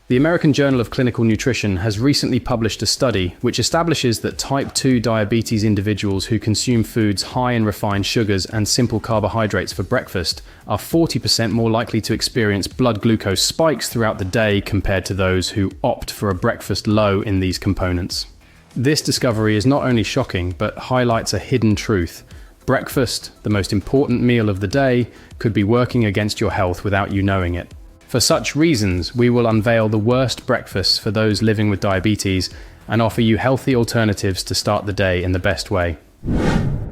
The American Journal of Clinical Nutrition has recently published a study which establishes that type 2 diabetes individuals who consume foods high in refined sugars and simple carbohydrates for breakfast are 40% more likely to experience blood glucose spikes throughout the day compared to those who opt for a breakfast low in these components. This discovery is not only shocking, but highlights a hidden truth. Breakfast, the most important meal of the day, could be working against your health without you knowing it. For such reasons, we will unveil the worst breakfasts for those living with diabetes and offer you healthy alternatives to start the day in the best way.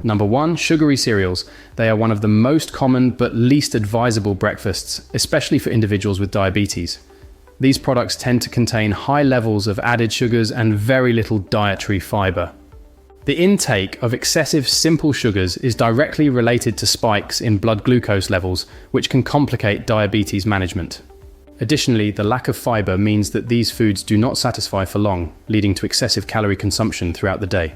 Number 1, sugary cereals. They are one of the most common but least advisable breakfasts, especially for individuals with diabetes. These products tend to contain high levels of added sugars and very little dietary fiber. The intake of excessive simple sugars is directly related to spikes in blood glucose levels, which can complicate diabetes management. Additionally, the lack of fiber means that these foods do not satisfy for long, leading to excessive calorie consumption throughout the day.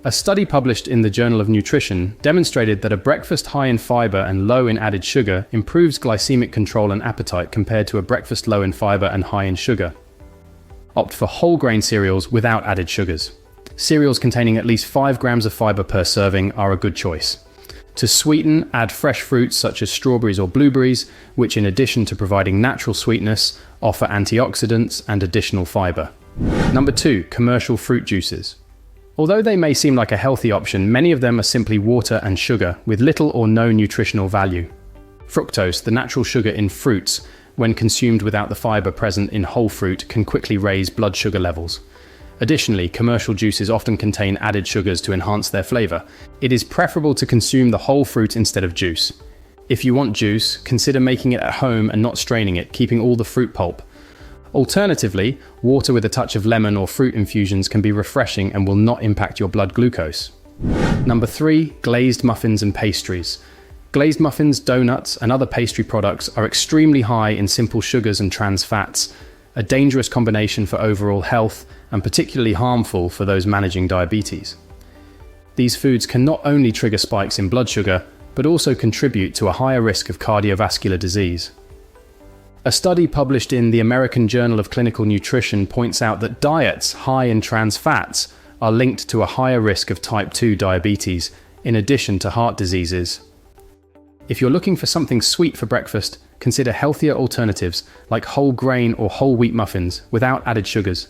A study published in the Journal of Nutrition demonstrated that a breakfast high in fiber and low in added sugar improves glycemic control and appetite compared to a breakfast low in fiber and high in sugar. Opt for whole grain cereals without added sugars. Cereals containing at least 5 grams of fiber per serving are a good choice. To sweeten, add fresh fruits such as strawberries or blueberries, which in addition to providing natural sweetness, offer antioxidants and additional fiber. Number 2, commercial fruit juices. Although they may seem like a healthy option, many of them are simply water and sugar with little or no nutritional value. Fructose, the natural sugar in fruits, when consumed without the fiber present in whole fruit, can quickly raise blood sugar levels. Additionally, commercial juices often contain added sugars to enhance their flavor. It is preferable to consume the whole fruit instead of juice. If you want juice, consider making it at home and not straining it, keeping all the fruit pulp. Alternatively, water with a touch of lemon or fruit infusions can be refreshing and will not impact your blood glucose. Number 3, glazed muffins and pastries. Glazed muffins, donuts, and other pastry products are extremely high in simple sugars and trans fats, a dangerous combination for overall health and particularly harmful for those managing diabetes. These foods can not only trigger spikes in blood sugar, but also contribute to a higher risk of cardiovascular disease. A study published in the American Journal of Clinical Nutrition points out that diets high in trans fats are linked to a higher risk of type 2 diabetes, in addition to heart diseases. If you're looking for something sweet for breakfast, consider healthier alternatives like whole grain or whole wheat muffins without added sugars.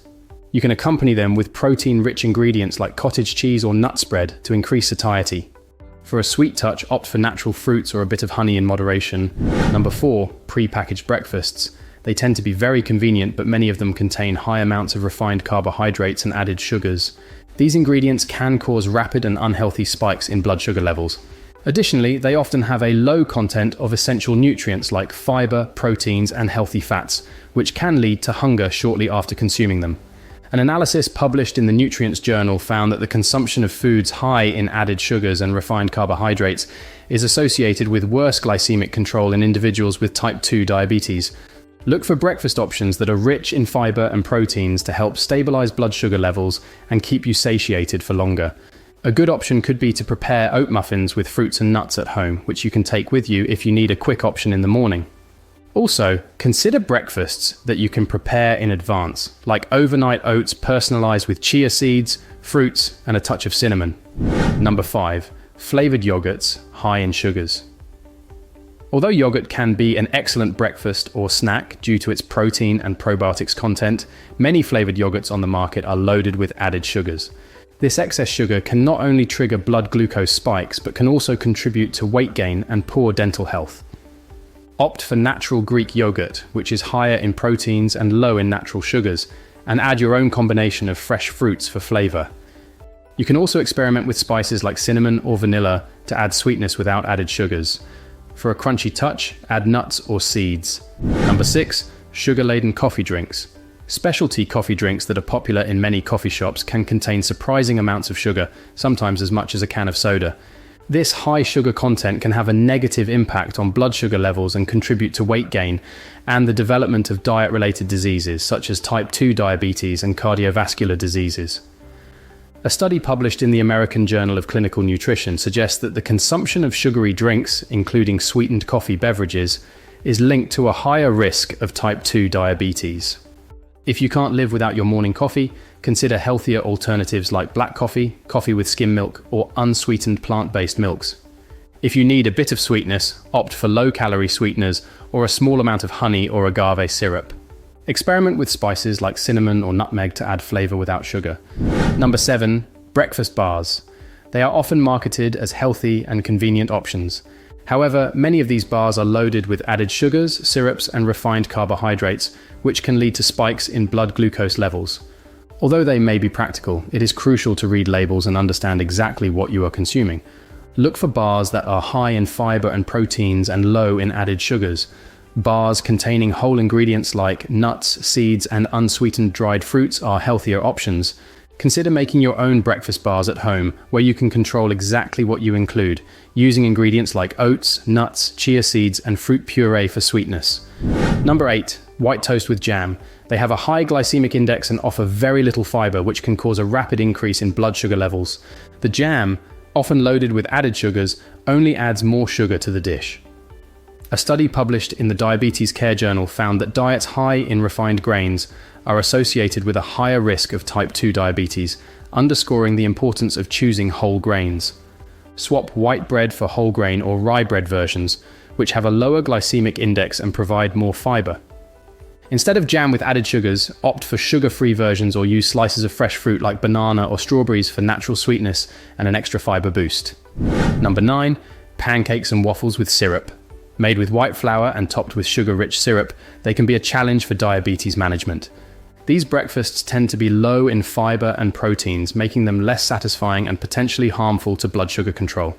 You can accompany them with protein-rich ingredients like cottage cheese or nut spread to increase satiety. For a sweet touch, opt for natural fruits or a bit of honey in moderation. Number 4, pre-packaged breakfasts. They tend to be very convenient, but many of them contain high amounts of refined carbohydrates and added sugars. These ingredients can cause rapid and unhealthy spikes in blood sugar levels. Additionally, they often have a low content of essential nutrients like fiber, proteins, and healthy fats, which can lead to hunger shortly after consuming them. An analysis published in the Nutrients Journal found that the consumption of foods high in added sugars and refined carbohydrates is associated with worse glycemic control in individuals with type 2 diabetes. Look for breakfast options that are rich in fiber and proteins to help stabilize blood sugar levels and keep you satiated for longer. A good option could be to prepare oat muffins with fruits and nuts at home, which you can take with you if you need a quick option in the morning. Also, consider breakfasts that you can prepare in advance, like overnight oats personalized with chia seeds, fruits, and a touch of cinnamon. Number 5, flavored yogurts high in sugars. Although yogurt can be an excellent breakfast or snack due to its protein and probiotics content, many flavored yogurts on the market are loaded with added sugars. This excess sugar can not only trigger blood glucose spikes, but can also contribute to weight gain and poor dental health. Opt for natural Greek yogurt, which is higher in proteins and low in natural sugars, and add your own combination of fresh fruits for flavor. You can also experiment with spices like cinnamon or vanilla to add sweetness without added sugars. For a crunchy touch, add nuts or seeds. Number 6, sugar-laden coffee drinks. Specialty coffee drinks that are popular in many coffee shops can contain surprising amounts of sugar, sometimes as much as a can of soda. This high sugar content can have a negative impact on blood sugar levels and contribute to weight gain and the development of diet-related diseases such as type 2 diabetes and cardiovascular diseases. A study published in the American Journal of Clinical Nutrition suggests that the consumption of sugary drinks, including sweetened coffee beverages, is linked to a higher risk of type 2 diabetes. If you can't live without your morning coffee, consider healthier alternatives like black coffee, coffee with skim milk, or unsweetened plant-based milks. If you need a bit of sweetness, opt for low-calorie sweeteners or a small amount of honey or agave syrup. Experiment with spices like cinnamon or nutmeg to add flavor without sugar. Number 7. Breakfast bars. They are often marketed as healthy and convenient options. However, many of these bars are loaded with added sugars, syrups, and refined carbohydrates, which can lead to spikes in blood glucose levels. Although they may be practical, it is crucial to read labels and understand exactly what you are consuming. Look for bars that are high in fiber and proteins and low in added sugars. Bars containing whole ingredients like nuts, seeds, and unsweetened dried fruits are healthier options. Consider making your own breakfast bars at home, where you can control exactly what you include, using ingredients like oats, nuts, chia seeds, and fruit puree for sweetness. Number 8. White toast with jam. They have a high glycemic index and offer very little fiber, which can cause a rapid increase in blood sugar levels. The jam, often loaded with added sugars, only adds more sugar to the dish. A study published in the Diabetes Care Journal found that diets high in refined grains are associated with a higher risk of type 2 diabetes, underscoring the importance of choosing whole grains. Swap white bread for whole grain or rye bread versions, which have a lower glycemic index and provide more fiber. Instead of jam with added sugars, opt for sugar-free versions or use slices of fresh fruit like banana or strawberries for natural sweetness and an extra fiber boost. Number 9. Pancakes and waffles with syrup. Made with white flour and topped with sugar-rich syrup, they can be a challenge for diabetes management. These breakfasts tend to be low in fiber and proteins, making them less satisfying and potentially harmful to blood sugar control.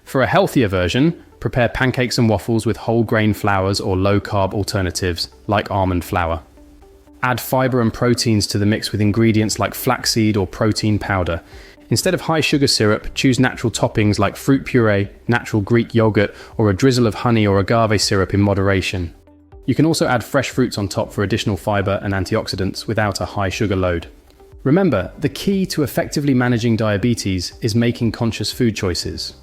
For a healthier version, prepare pancakes and waffles with whole grain flours or low-carb alternatives like almond flour. Add fiber and proteins to the mix with ingredients like flaxseed or protein powder. Instead of high sugar syrup, choose natural toppings like fruit puree, natural Greek yogurt, or a drizzle of honey or agave syrup in moderation. You can also add fresh fruits on top for additional fiber and antioxidants without a high sugar load. Remember, the key to effectively managing diabetes is making conscious food choices.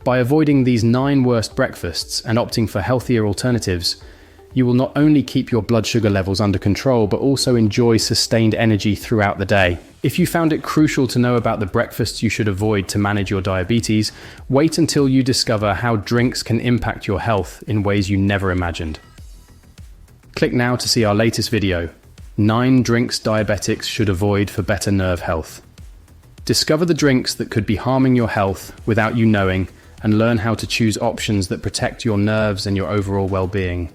By avoiding these 9 worst breakfasts and opting for healthier alternatives, you will not only keep your blood sugar levels under control, but also enjoy sustained energy throughout the day. If you found it crucial to know about the breakfasts you should avoid to manage your diabetes, wait until you discover how drinks can impact your health in ways you never imagined. Click now to see our latest video, 9 drinks diabetics should avoid for better nerve health. Discover the drinks that could be harming your health without you knowing, and learn how to choose options that protect your nerves and your overall well-being.